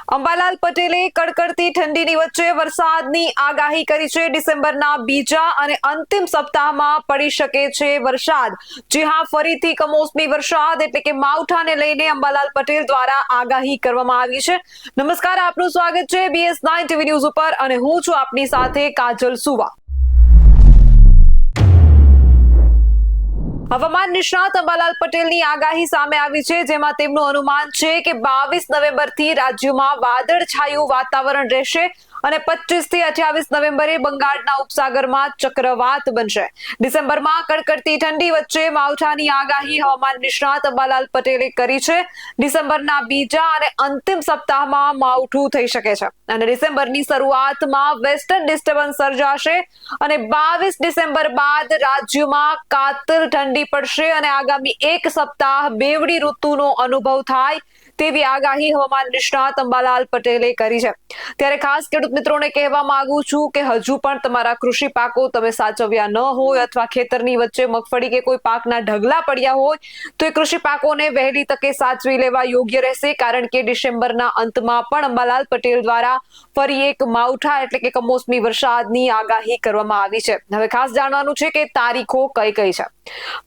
અંબાલાલ પટેલે કડકડતી ઠંડીની વચ્ચે વરસાદની આગાહી કરી છે। ડિસેમ્બરના બીજા અને અંતિમ સપ્તાહમાં પડી શકે છે વરસાદ। જી હા, ફરીથી કમોસમી વરસાદ એટલે કે માવઠાને લઈને અંબાલાલ પટેલ દ્વારા આગાહી કરવામાં આવી છે। નમસ્કાર, આપનું સ્વાગત છે BS9 ટીવી ન્યૂઝ ઉપર અને હું છું આપની સાથે કાજલ સુવા। હવામાન નિષ્ણાત અંબાલાલ પટેલની આગાહી સામે આવી છે, જેમાં તેમનું અનુમાન છે કે 22 નવેમ્બરથી રાજ્યમાં વાદળછાયું વાતાવરણ રહેશે અને 25 થી 28 નવેમ્બરે બંગાળના ઉપસાગરમાં ચક્રવાત બનશે। ડિસેમ્બરમાં કડકડતી ઠંડી વચ્ચે માવઠાની આગાહી હવામાન નિષ્ણાત અંબાલાલ પટેલે કરી છે। ડિસેમ્બરના બીજા અને અંતિમ સપ્તાહમાં માવઠું થઈ શકે છે અને ડિસેમ્બરની શરૂઆતમાં વેસ્ટર્ન ડિસ્ટર્બન્સ સર્જાશે અને 22 ડિસેમ્બર બાદ રાજ્યમાં કાતિલ ઠંડી પડશે અને આગામી એક સપ્તાહ બેવડી ઋતુનો અનુભવ થાય તેવી આગાહી હવામાન નિષ્ણાત અંબાલાલ પટેલે કરી છે। ત્યારે ખાસ ખેડૂત મિત્રોને કહેવા માંગુ છું કે હજુ પણ તમારા કૃષિ પાકો તમે સાચવ્યા ન હોય અથવા ખેતરની વચ્ચે મગફળી કે કોઈ પાકના ઢગલા પડ્યા હોય તો એ કૃષિ પાકોને વહેલી તકે સાચવી લેવા યોગ્ય રહેશે, કારણ કે ડિસેમ્બરના અંતમાં પણ અંબાલાલ પટેલ દ્વારા ફરી એક માવઠા એટલે કે કમોસમી વરસાદની આગાહી કરવામાં આવી છે। હવે ખાસ જાણવાનું છે કે તારીખો કઈ કઈ છે।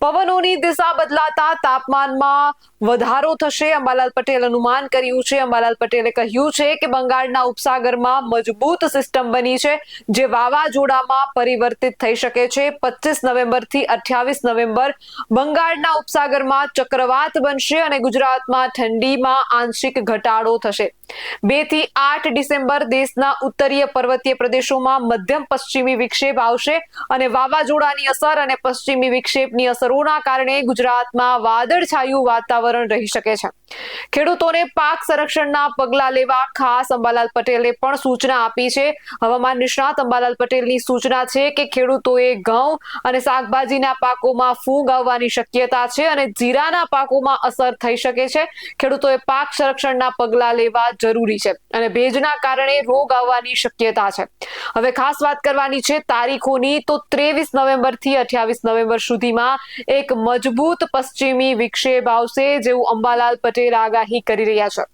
પવનોની દિશા બદલાતા તાપમાનમાં વધારો થશે, અંબાલાલ પટેલ અનુમાન કર્યું છે। અંબાલાલ પટેલે કહ્યું છે કે બંગાળના ઉપસાગરમાં મજબૂત સિસ્ટમ બની છે જે વાવાઝોડામાં પરિવર્તિત થઈ શકે છે। 25 નવેમ્બરથી 28 નવેમ્બર બંગાળના ઉપસાગરમાં ચક્રવાત બનશે અને ગુજરાતમાં ઠંડીમાં આંશિક ઘટાડો થશે। 2 થી 8 ડિસેમ્બર દેશના ઉત્તરીય પર્વતીય પ્રદેશોમાં મધ્યમ પશ્ચિમી વિક્ષેપ આવશે અને વાવાઝોડાની અસર અને પશ્ચિમી વિક્ષેપની અસરોના કારણે ગુજરાતમાં વાદળછાયું વાતાવરણ રહી શકે છે। ખેડૂતોને પાક સંરક્ષણના પગલાં લેવા ખાસ અંબાલાલ પટેલે પણ સૂચના આપી છે। હવામાન નિષ્ણાત અંબાલાલ પટેલની સૂચના છે કે ખેડૂતોએ ઘઉં અને શાકભાજીના પાકોમાં ફૂગ આવવાની શક્યતા છે અને જીરાના પાકોમાં અસર થઈ શકે છે। ખેડૂતોએ પાક સંરક્ષણના પગલાં લેવા જરૂરી છે અને ભેજના કારણે રોગ આવવાની શક્યતા છે। હવે ખાસ વાત કરવાની છે તારીખોની, તો 23 નવેમ્બરથી 28 નવેમ્બર સુધીમાં એક મજબૂત પશ્ચિમી વિક્ષેપ આવશે જેવું અંબાલાલ પટેલ આગાહી કરી રહ્યા છે।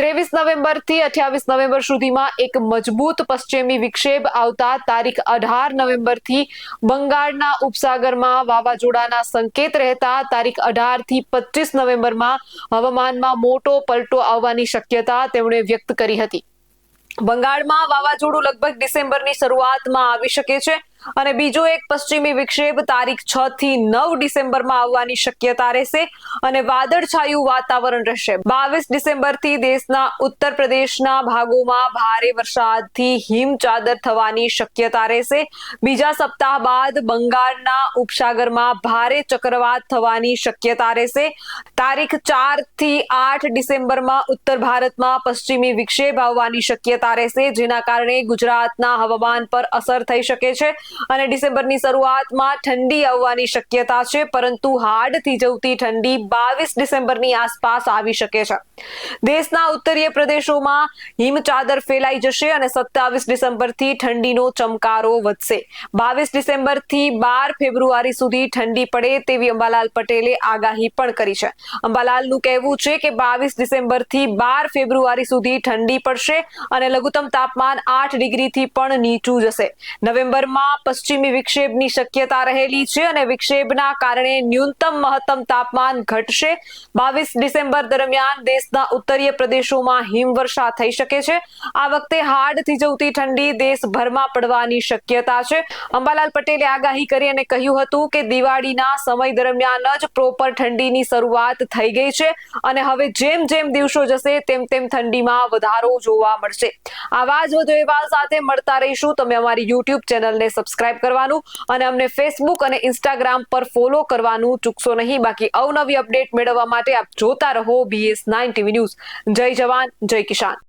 23 નવેમ્બરથી 28 નવેમ્બર સુધીમાં એક મજબૂત પશ્ચિમી વિક્ષેપ આવતા તારીખ 18 નવેમ્બરથી બંગાળના ઉપસાગરમાં વાવાઝોડાના સંકેત રહેતા તારીખ 18 થી 25 નવેમ્બરમાં હવામાનમાં મોટો પલટો આવવાની શક્યતા તેમણે વ્યક્ત કરી હતી। બંગાળમાં વાવાઝોડું લગભગ ડિસેમ્બરની શરૂઆતમાં આવી શકે છે અને બીજો એક પશ્ચિમી વિક્ષેપ તારીખ 6 થી 9 ડિસેમ્બરમાં આવવાની શક્યતા રહેશે અને વાદળછાયું વાતાવરણ રહેશે। 22 ડિસેમ્બરથી દેશના ઉત્તર પ્રદેશના ભાગોમાં ભારે વરસાદથી હિમચાદર થવાની શક્યતા રહેશે। બીજા સપ્તાહ બાદ બંગાળના ઉપસાગરમાં ભારે ચક્રવાત થવાની શક્યતા રહેશે। તારીખ 4 થી 8 ડિસેમ્બરમાં ઉત્તર ભારતમાં પશ્ચિમી વિક્ષેપ આવવાની શક્યતા રહેશે, જેના કારણે ગુજરાતના હવામાન પર અસર થઈ શકે છે અને ડિસેમ્બરની શરૂઆતમાં ઠંડી આવવાની શક્યતા છે, પરંતુ હાડ થીજવતી ઠંડી 22 ડિસેમ્બરની આસપાસ આવી શકે છે। દેશના ઉત્તરીય પ્રદેશોમાં હિમચાદર ફેલાઈ જશે અને 27 ડિસેમ્બરથી ઠંડીનો ચમકારો વધશે। 22 ડિસેમ્બરથી 12 ફેબ્રુઆરી સુધી ઠંડી પડે તેવી અંબાલાલ પટેલે આગાહી પણ કરી છે। અંબાલાલનું કહેવું છે કે 22 ડિસેમ્બરથી 12 ફેબ્રુઆરી સુધી ઠંડી પડશે અને લઘુત્તમ તાપમાન 8 ડિગ્રીથી પણ નીચું જશે। નવેમ્બરમાં પશ્ચિમી વિક્ષેપની શક્યતા રહેલી છે અને વિક્ષેપના કારણે ન્યૂનતમ મહત્તમ તાપમાન ઘટશે। 22 ડિસેમ્બર દરમિયાન દેશના ઉત્તરીય પ્રદેશોમાં હિમવર્ષા થઈ શકે છે। આ વખતે હાડ થીજવતી ઠંડી દેશભરમાં પડવાની શક્યતા છે। અંબાલાલ પટેલે આગાહી કરી અને કહ્યું હતું કે દિવાળીના સમય દરમિયાન જ પ્રોપર ઠંડીની શરૂઆત થઈ ગઈ છે અને હવે જેમ જેમ દિવસો જશે તેમ તેમ ઠંડીમાં વધારો જોવા મળશે। આવા જ વધુ અહેવાલ સાથે મળતા રહીશું। તમે અમારી YouTube ચેનલને સબસ્ક્રાઇબ કરવાનું અને અમને ફેસબુક અને ઇન્સ્ટાગ્રામ પર ફોલો કરવાનું ચૂકશો નહીં। બાકી અવનવી અપડેટ મેળવવા માટે આપ જોતા રહો BS9 ટીવી ન્યૂઝ। જય જવાન, જય કિસાન।